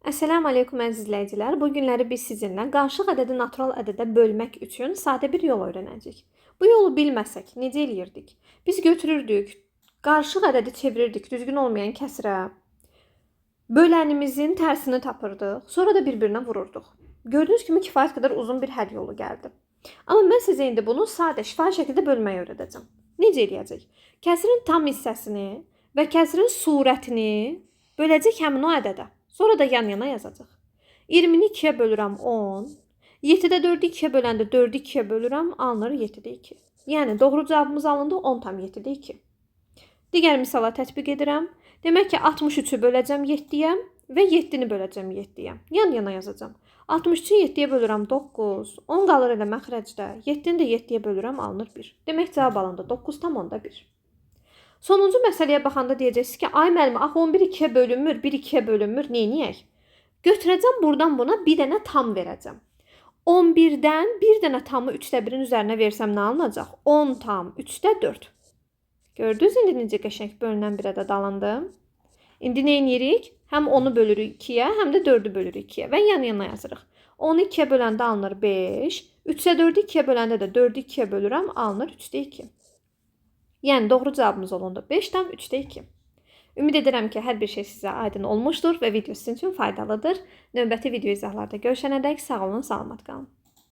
Assalamu aleykum əziz izləyicilər. Bu günləri biz sizinlə qarışıq ədədi natural ədədə bölmək üçün sadə bir yol öyrənəcəyik. Bu yolu bilməsək necə eləyirdik? Biz götürürdük, qarışıq ədədi çevirirdik düzgün olmayan kəsrə. Bölənimizin tərsini tapırdıq, sonra da bir-birinə vururduq. Gördüyünüz kimi kifayət qədər uzun bir həll yolu gəldi. Amma mən sizə indi bunu sadə, şifahi şəkildə bölməyi öyrədəcəm. Necə eləyəcək? Kəsirin tam hissəsini və kəsirin surətini böləcək həmin o ədədə. Sonra da yan-yana yazacaq. 20-ni 2-yə bölürəm 10. 7-də 4-ü 2-yə böləndə 4-ü 2-yə bölürəm, alınır 7-də 2. Yəni doğru cavabımız alındı 10,7-də 2. Digər misala tətbiq edirəm. Demək ki, 63-ü böləcəm 7-yə və 7-ni böləcəm 7-yə. Yan-yana yazacağam. 63-ü 7-yə bölürəm 9. 10 qalır elə məxrəcdə. 7-ni də 7-yə bölürəm, alınır 1. Demək cavab alındı 9,1. Sonuncu məsələyə baxanda deyəcəksiniz ki, ay müəllim, axı 11 2-yə bölünmür, 1 2-yə bölünmür, neyniyək? Götürəcəm buradan buna bir dənə tam verəcəm. 11-dən bir dənə tamı 3də 1-in üzərinə versəm nə alınacaq? 10 tam 3də 4. Gördünüz indi necə qəşəng bölünən bir ədəd alındı? İndi nə edirik? Həm 10-u bölürük 2-yə, həm də 4-ü bölürük 2-yə və yan-yana yazırıq. 10-u 2-yə böləndə alınır 5, 3-də 4-ü 2-yə böləndə də 4-ü 2-yə bölürəm, alınır 3də 2. Yəni doğru cavabımız olundu 5,3-də 2. Ümid edirəm ki, hər bir şey sizə aydın olmuşdur və video sizin üçün faydalıdır. Növbəti video izahlarda görüşənədək sağ olun, salamat qalın.